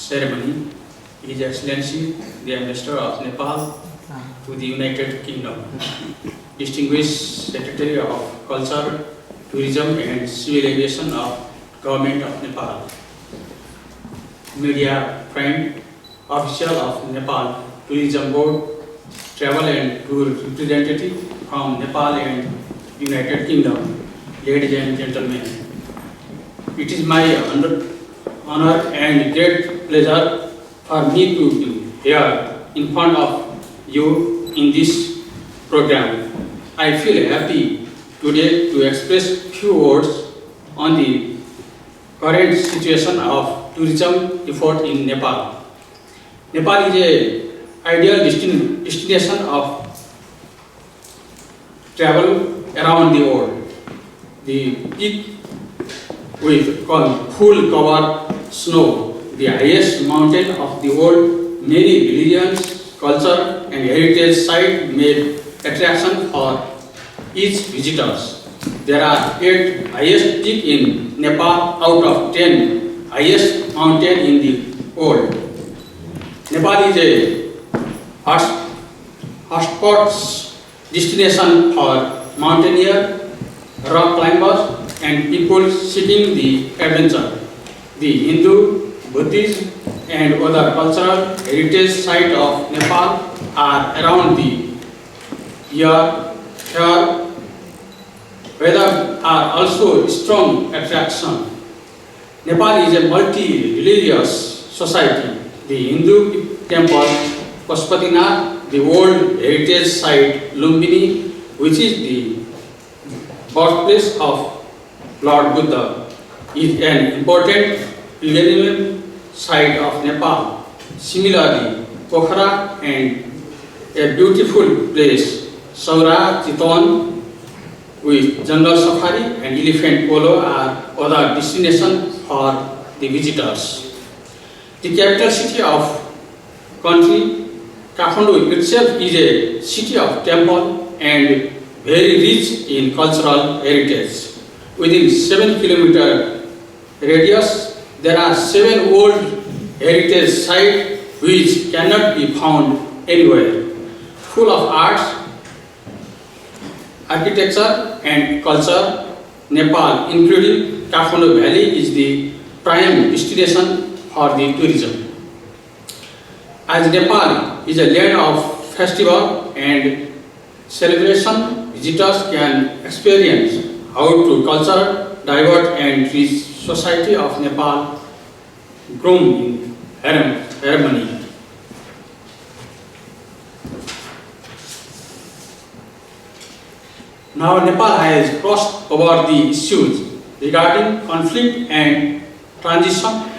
ceremony, His Excellency, the Ambassador of Nepal to the United Kingdom, Distinguished Secretary of Culture, Tourism and Civil Aviation of Government of Nepal, media friend, official of Nepal Tourism Board, travel and tour representative from Nepal and United Kingdom, ladies and gentlemen. It is my honor and great pleasure for me to be here in front of you in this program. I feel happy today to express few words on the current situation of tourism effort in Nepal. Nepal is an ideal destination of travel around the world. The peak with full cover snow, the highest mountain of the world, many religions, culture and heritage site made attraction for each visitors. There are 8 highest peak in Nepal out of 10 highest mountain in the world. Nepal is a hotspot destination for mountaineer, rock climbers and people seeking the adventure. The Hindu, Buddhist and other cultural heritage sites of Nepal are around the year. Here, weather are also strong attraction. Nepal is a multi-religious society. The Hindu temple Pashupatinath, the World Heritage Site Lumbini, which is the birthplace of Lord Buddha, is an important pilgrimage site of Nepal. Similarly, Pokhara and a beautiful place, Saura Chiton, with jungle safari and elephant polo are other destinations for the visitors. The capital city of country, Kathmandu itself is a city of temple and very rich in cultural heritage. Within 7-kilometer radius, there are 7 old heritage sites which cannot be found anywhere, full of arts, architecture and culture. Nepal, including Kathmandu Valley, is the prime destination for the tourism. As Nepal is a land of festival and celebration, visitors can experience how to culture, diverse and rich society of Nepal groom in harmony. Now Nepal has crossed over the issues regarding conflict and transition.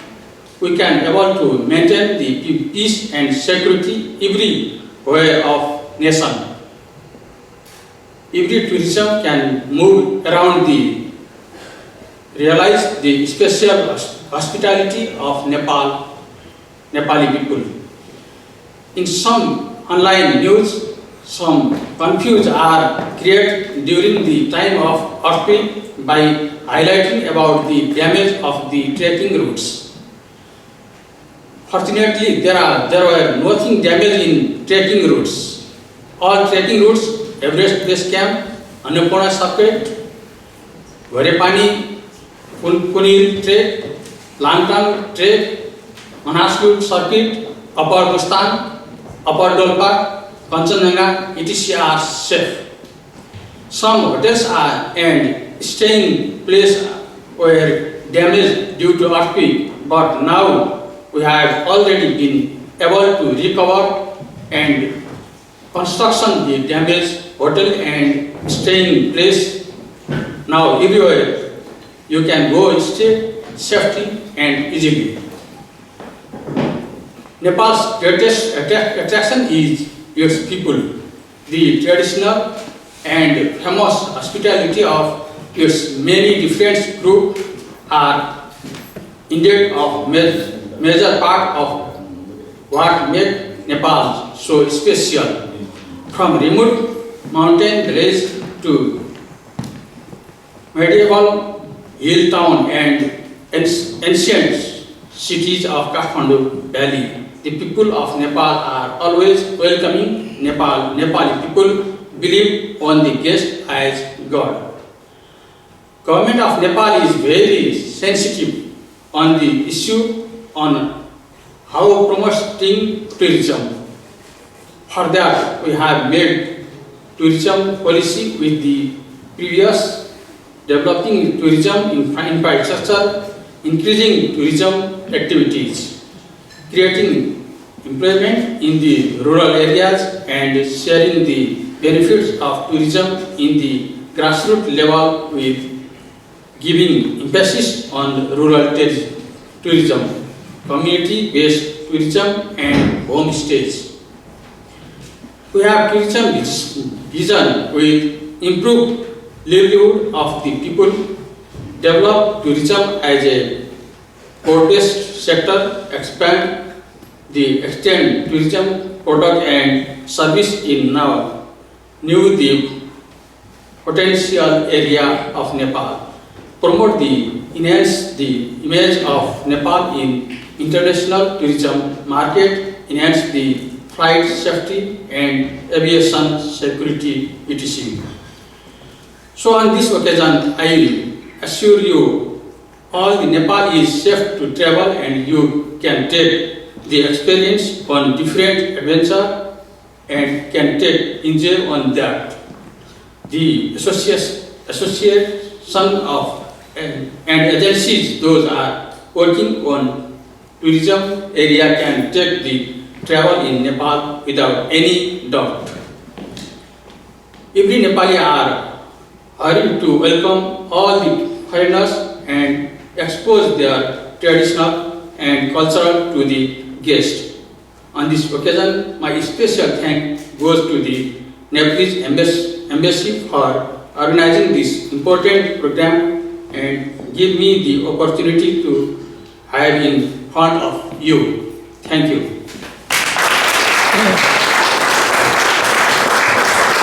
We can able to maintain the peace and security everywhere of nation. Every tourism can move around the realize the special hospitality of Nepali people. In some online news, some confusion are created during the time of earthquake by highlighting about the damage of the trekking routes. Fortunately, there were nothing damage in trekking routes. All trekking routes, Everest Base Camp, Annapurna Circuit, Gharepani, Kunil Trek, Langtang Trek, Manaslu Circuit, Upper Mustan, Upper Dolpa, Kanchenjunga, etc. are safe. Some hotels and staying places were damaged due to earthquake, but now we have already been able to recover and construction the damaged hotel and staying place. Now everywhere you can go and stay safely and easily. Nepal's greatest attraction is its people. The traditional and famous hospitality of its many different groups are indeed of major part of what makes Nepal so special. From remote mountain village to medieval hill town and ancient cities of Kathmandu Valley. The people of Nepal are always welcoming Nepali people believe on the guest as God. Government of Nepal is very sensitive on the issue on how promoting tourism. For that, we have made tourism policy with the previous developing tourism infrastructure, increasing tourism activities, creating employment in the rural areas and sharing the benefits of tourism in the grassroots level with giving emphasis on rural tourism, community-based tourism and homestays. We have tourism vision with improved livelihood of the people, develop tourism as a core-based sector, expand the extend tourism product and service in now new the potential area of Nepal, promote the enhance the image of Nepal in international tourism market, enhance the flight safety and aviation security, etc. So on this occasion, I assure you, all the Nepal is safe to travel and you can take the experience on different adventure and can take enjoy on that. The association of and agencies those are working on tourism area can take the travel in Nepal without any doubt. Every Nepali are hurried to welcome all the foreigners and expose their traditional and cultural to the guests. On this occasion, my special thanks goes to the Nepalese Embassy for organizing this important program and give me the opportunity to hire in front of you. Thank you.